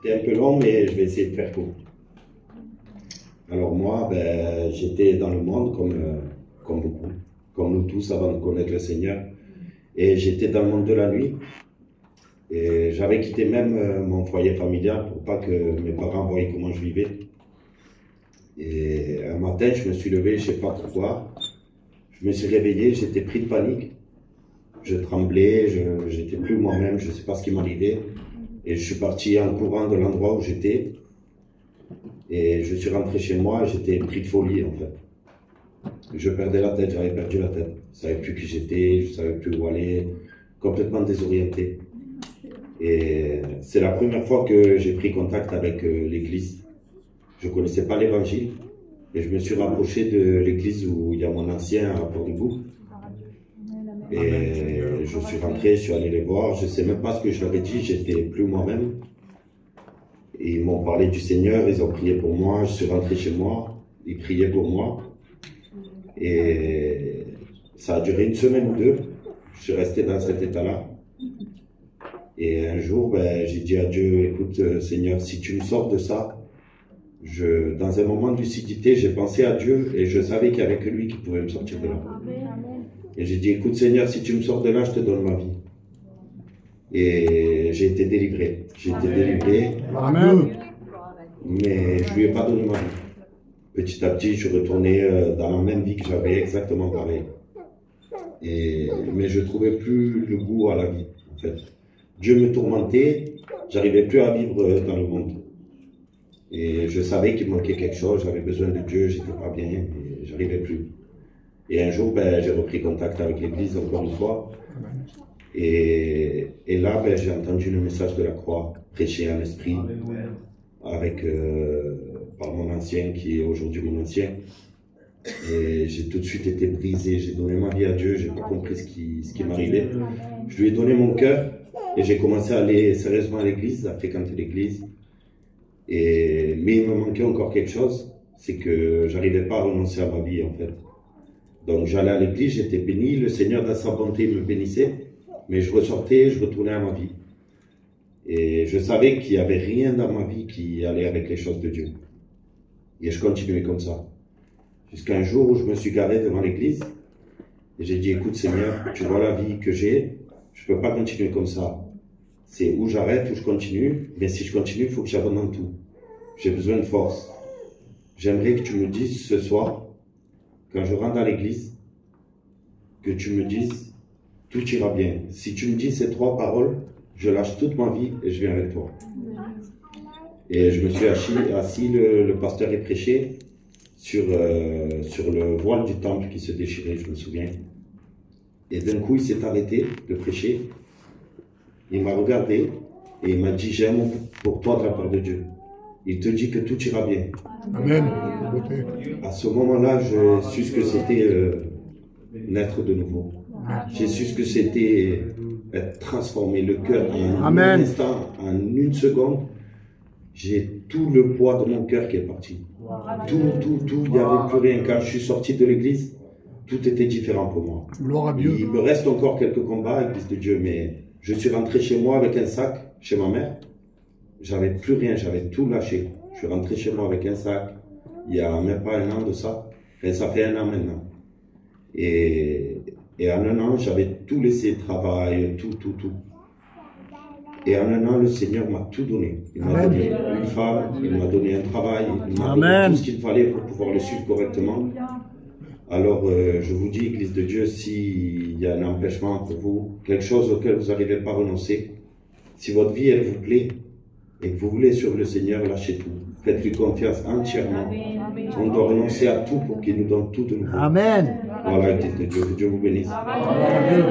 C'est un peu long, mais je vais essayer de faire court. Alors moi, j'étais dans le monde comme beaucoup, comme nous tous avant de connaître le Seigneur. Et j'étais dans le monde de la nuit. Et j'avais quitté même mon foyer familial pour pas que mes parents voient comment je vivais. Et un matin, je me suis levé, je sais pas pourquoi. Je me suis réveillé, j'étais pris de panique. Je tremblais, j'étais plus moi-même, je sais pas ce qui m'arrivait. Et je suis parti en courant de l'endroit où j'étais. Et je suis rentré chez moi, j'étais pris de folie en fait. Je perdais la tête, j'avais perdu la tête. Je savais plus qui j'étais, je savais plus où aller, complètement désorienté. Et c'est la première fois que j'ai pris contact avec l'église. Je connaissais pas l'évangile. Et je me suis rapproché de l'église où il y a mon ancien à Port-du-Bouc. Et je suis rentré, je suis allé les voir. Je sais même pas ce que je leur ai dit, j'étais plus moi-même. Et ils m'ont parlé du Seigneur, ils ont prié pour moi. Je suis rentré chez moi, ils priaient pour moi. Et ça a duré une semaine ou deux. Je suis resté dans cet état-là. Et un jour, j'ai dit à Dieu, écoute Seigneur, si tu me sors de ça, dans un moment de lucidité, j'ai pensé à Dieu et je savais qu'il n'y avait que lui qui pouvait me sortir de là. Et j'ai dit, écoute Seigneur, si tu me sors de là, je te donne ma vie. Et j'ai été délivré. J'ai été délivré. Amen. Mais je ne lui ai pas donné ma vie. Petit à petit, je suis retourné dans la même vie que j'avais, exactement pareil. Mais je ne trouvais plus le goût à la vie, en fait. Dieu me tourmentait, j'arrivais plus à vivre dans le monde. Et je savais qu'il me manquait quelque chose, j'avais besoin de Dieu, j'étais pas bien, et j'arrivais plus. Et un jour, j'ai repris contact avec l'église encore une fois. Et là, j'ai entendu le message de la croix, prêché en esprit, par mon ancien, qui est aujourd'hui mon ancien. Et j'ai tout de suite été brisé, j'ai donné ma vie à Dieu, j'ai pas compris ce qui m'arrivait. Je lui ai donné mon cœur et j'ai commencé à aller sérieusement à l'église, à fréquenter l'église. Mais il me manquait encore quelque chose, c'est que j'arrivais pas à renoncer à ma vie en fait. Donc j'allais à l'église, j'étais béni, le Seigneur dans sa bonté me bénissait, mais je ressortais, je retournais à ma vie. Et je savais qu'il n'y avait rien dans ma vie qui allait avec les choses de Dieu. Et je continuais comme ça. Jusqu'à un jour où je me suis garé devant l'église et j'ai dit, écoute Seigneur, tu vois la vie que j'ai, je ne peux pas continuer comme ça. C'est où j'arrête, où je continue, mais si je continue, il faut que j'abandonne tout. J'ai besoin de force. J'aimerais que tu me dises ce soir, quand je rentre dans l'église, que tu me dises, tout ira bien. Si tu me dis ces 3 paroles, je lâche toute ma vie et je viens avec toi. Et je me suis assis, le pasteur est prêché sur le voile du temple qui se déchirait, je me souviens. Et d'un coup, il s'est arrêté de prêcher. Il m'a regardé et il m'a dit, j'ai un mot pour toi de la part de Dieu. Il te dit que tout ira bien. Amen. À ce moment-là, j'ai su ce que c'était naître de nouveau. J'ai su ce que c'était être transformé, le cœur en un instant, en une seconde. J'ai tout le poids de mon cœur qui est parti. Tout, il n'y avait plus rien. Quand je suis sorti de l'église, tout était différent pour moi. Gloire à Dieu. Il me reste encore quelques combats à l'église de Dieu, mais je suis rentré chez moi avec un sac, chez ma mère. J'avais plus rien, j'avais tout lâché. Je suis rentré chez moi avec un sac, il n'y a même pas 1 an de ça. Enfin, ça fait 1 an maintenant. Et en 1 an, j'avais tout laissé, travail, tout. Et en 1 an, le Seigneur m'a tout donné. Il m'a donné une femme, il m'a donné un travail, il m'a donné tout ce qu'il fallait pour pouvoir le suivre correctement. Alors, je vous dis, Église de Dieu, s'il y a un empêchement pour vous, quelque chose auquel vous n'arrivez pas à renoncer, si votre vie, elle vous plaît, et que vous voulez suivre le Seigneur, lâchez tout. Faites-lui confiance entièrement. On doit renoncer à tout pour qu'il nous donne tout de nouveau. Amen. Voilà, Église de Dieu, que Dieu vous bénisse. Amen.